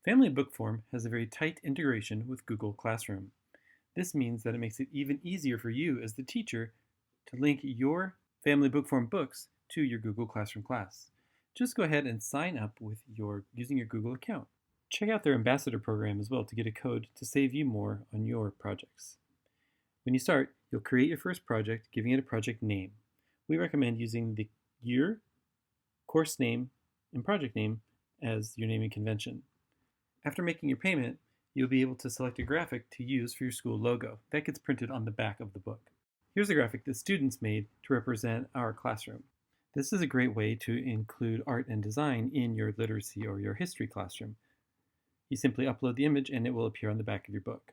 Family Bookform has a very tight integration with Google Classroom. This means that it makes it even easier for you as the teacher to link your Family Bookform books to your Google Classroom class. Just go ahead and sign up using your Google account. Check out their ambassador program as well to get a code to save you more on your projects. When you start, you'll create your first project, giving it a project name. We recommend using the year, course name, and project name as your naming convention. After making your payment, you'll be able to select a graphic to use for your school logo. That gets printed on the back of the book. Here's a graphic that students made to represent our classroom. This is a great way to include art and design in your literacy or your history classroom. You simply upload the image and it will appear on the back of your book.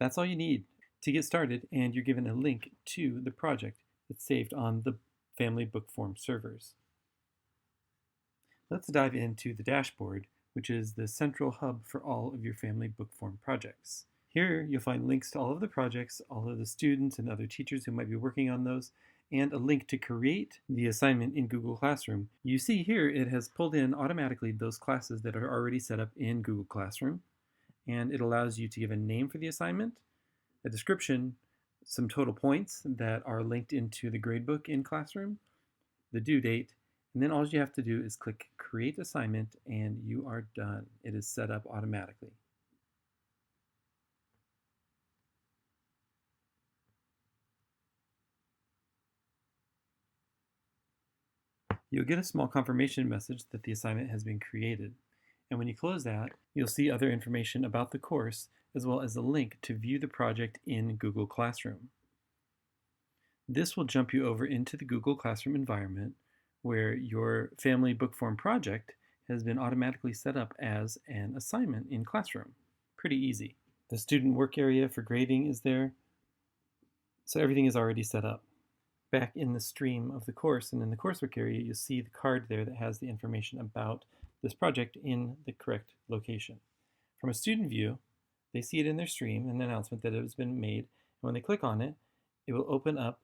That's all you need to get started, and you're given a link to the project that's saved on the Family Bookform servers. Let's dive into the dashboard, which is the central hub for all of your Family Bookform projects. Here you'll find links to all of the projects, all of the students and other teachers who might be working on those, and a link to create the assignment in Google Classroom. You see here it has pulled in automatically those classes that are already set up in Google Classroom, and it allows you to give a name for the assignment, a description, some total points that are linked into the gradebook in Classroom, the due date, and then all you have to do is click Create Assignment and you are done. It is set up automatically. You'll get a small confirmation message that the assignment has been created. And when you close that, you'll see other information about the course as well as a link to view the project in Google Classroom. This will jump you over into the Google Classroom environment where your Family Bookform project has been automatically set up as an assignment in Classroom. Pretty easy. The student work area for grading is there, so everything is already set up. Back in the stream of the course and in the coursework area, you'll see the card there that has the information about this project in the correct location. From a student view, they see it in their stream, an announcement that it has been made, and when they click on it, it will open up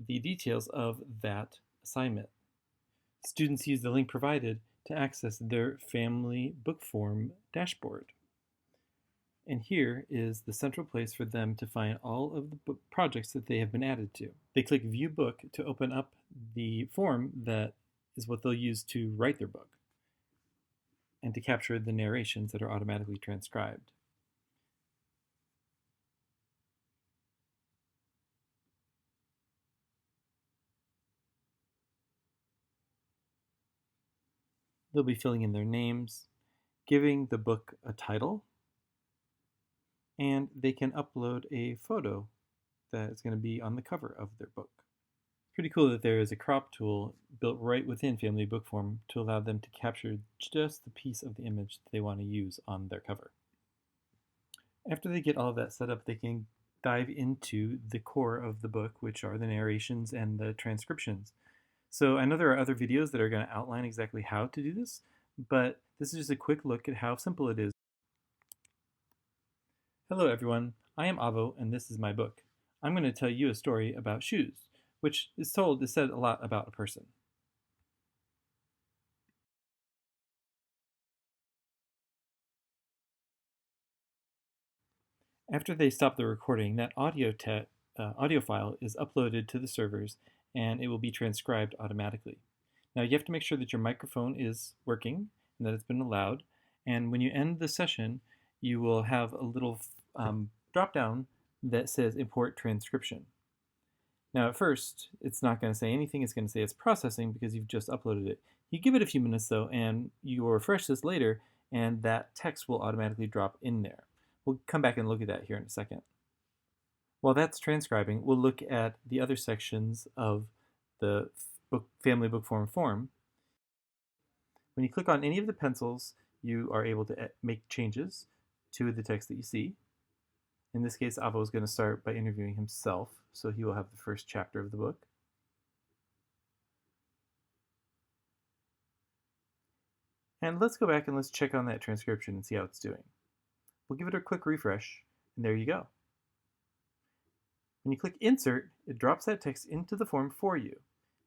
the details of that assignment. Students use the link provided to access their Family Bookform dashboard. And here is the central place for them to find all of the book projects that they have been added to. They click View Book to open up the form that is what they'll use to write their book and to capture the narrations that are automatically transcribed. They'll be filling in their names, giving the book a title, and they can upload a photo that is going to be on the cover of their book. Pretty cool that there is a crop tool built right within Family Bookform to allow them to capture just the piece of the image that they want to use on their cover. After they get all of that set up, they can dive into the core of the book, which are the narrations and the transcriptions. So I know there are other videos that are going to outline exactly how to do this, but this is just a quick look at how simple it is. Hello everyone, I am Avo and this is my book. I'm going to tell you a story about shoes, which is said a lot about a person. After they stop the recording, that audio file is uploaded to the servers and it will be transcribed automatically. Now you have to make sure that your microphone is working and that it's been allowed, and when you end the session you will have a little drop down that says Import Transcription. Now at first it's not going to say anything, it's going to say it's processing because you've just uploaded it. You give it a few minutes though and you will refresh this later and that text will automatically drop in there. We'll come back and look at that here in a second. While that's transcribing, we'll look at the other sections of the Family Bookform form. When you click on any of the pencils, you are able to make changes to the text that you see. In this case, Avo is going to start by interviewing himself, so he will have the first chapter of the book. And let's go back and let's check on that transcription and see how it's doing. We'll give it a quick refresh, and there you go. When you click Insert, it drops that text into the form for you.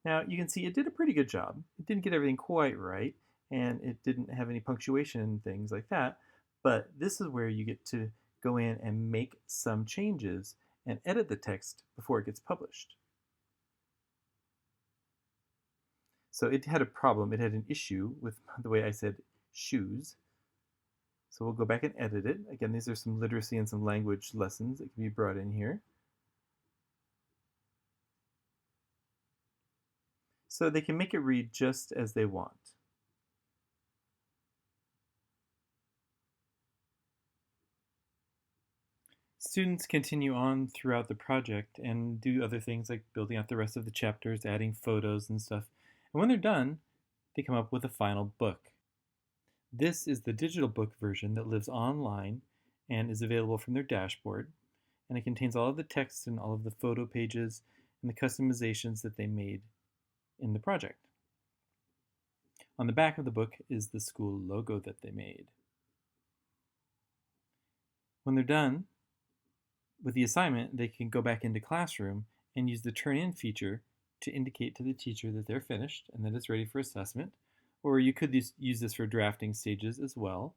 Now, you can see it did a pretty good job. It didn't get everything quite right, and it didn't have any punctuation and things like that. But this is where you get to go in and make some changes and edit the text before it gets published. So it had a problem, it had an issue with the way I said shoes. So we'll go back and edit it. Again, these are some literacy and some language lessons that can be brought in here. So they can make it read just as they want. Students continue on throughout the project and do other things like building out the rest of the chapters, adding photos and stuff. And when they're done, they come up with a final book. This is the digital book version that lives online and is available from their dashboard. And it contains all of the text and all of the photo pages and the customizations that they made in the project. On the back of the book is the school logo that they made. When they're done with the assignment, they can go back into Classroom and use the Turn In feature to indicate to the teacher that they're finished and that it's ready for assessment. Or you could use this for drafting stages as well.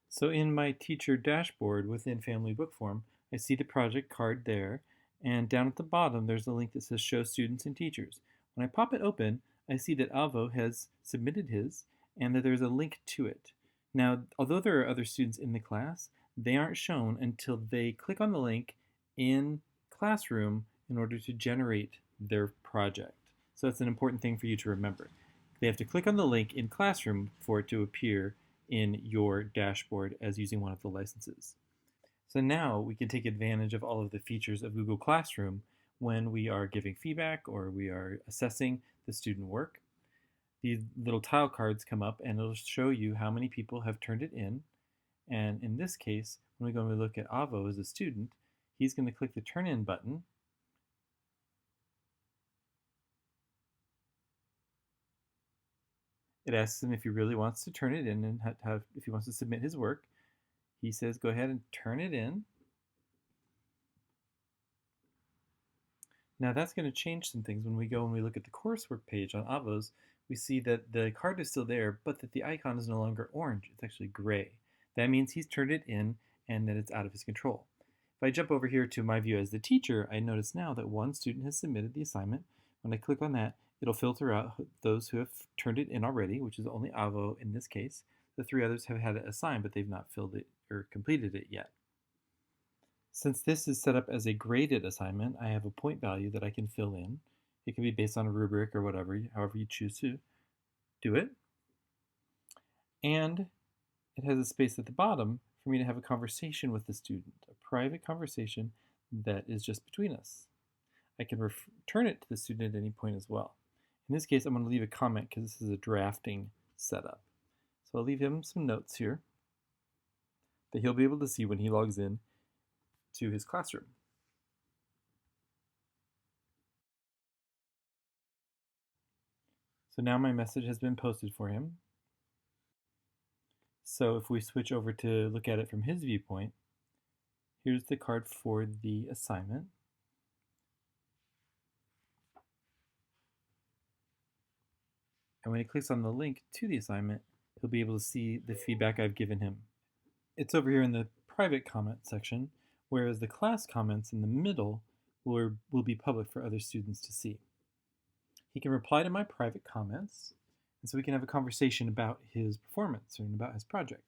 So in my teacher dashboard within FamilyBookform, I see the project card there, and down at the bottom there's a link that says Show Students and Teachers. When I pop it open, I see that Avo has submitted his and that there's a link to it. Now, although there are other students in the class, they aren't shown until they click on the link in Classroom in order to generate their project. So that's an important thing for you to remember. They have to click on the link in Classroom for it to appear in your dashboard as using one of the licenses. So now we can take advantage of all of the features of Google Classroom when we are giving feedback or we are assessing the student work. These little tile cards come up and it'll show you how many people have turned it in. And in this case, when we go and we look at Avo as a student, he's going to click the Turn In button. It asks him if he really wants to turn it in and if he wants to submit his work. He says go ahead and turn it in. Now that's going to change some things. When we go and we look at the coursework page on Avo's, we see that the card is still there, but that the icon is no longer orange. It's actually gray. That means he's turned it in and that it's out of his control. If I jump over here to my view as the teacher, I notice now that one student has submitted the assignment. When I click on that, it'll filter out those who have turned it in already, which is only Avo in this case. The three others have had it assigned, but they've not filled it or completed it yet. Since this is set up as a graded assignment, I have a point value that I can fill in. It can be based on a rubric or whatever, however you choose to do it. And it has a space at the bottom for me to have a conversation with the student, a private conversation that is just between us. I can return it to the student at any point as well. In this case, I'm going to leave a comment because this is a drafting setup. So I'll leave him some notes here that he'll be able to see when he logs in to his classroom. So now my message has been posted for him. So if we switch over to look at it from his viewpoint, here's the card for the assignment. And when he clicks on the link to the assignment, he'll be able to see the feedback I've given him. It's over here in the private comment section, whereas the class comments in the middle will be public for other students to see. He can reply to my private comments, and so we can have a conversation about his performance and about his project.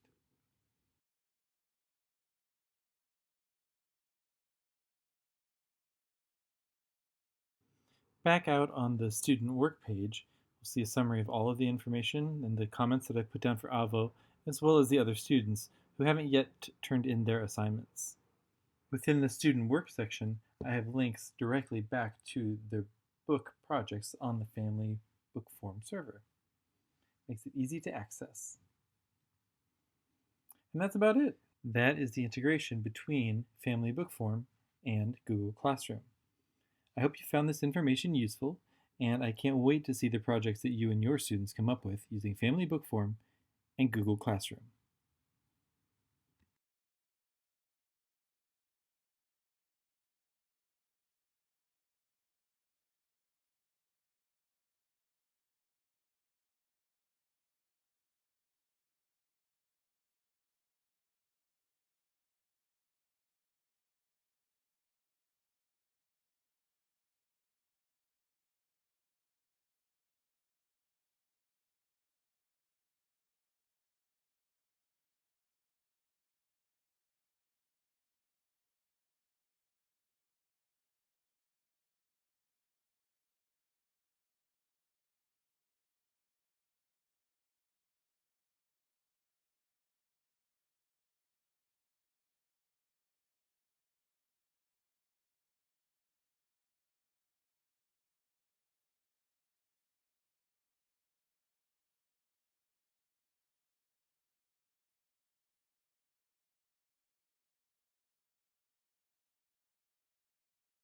Back out on the student work page, we'll see a summary of all of the information and the comments that I put down for Avo, as well as the other students who haven't yet turned in their assignments. Within the student work section, I have links directly back to their book projects on the FamilyBookform server. Makes it easy to access. And that's about it. That is the integration between FamilyBookform and Google Classroom. I hope you found this information useful, and I can't wait to see the projects that you and your students come up with using FamilyBookform and Google Classroom.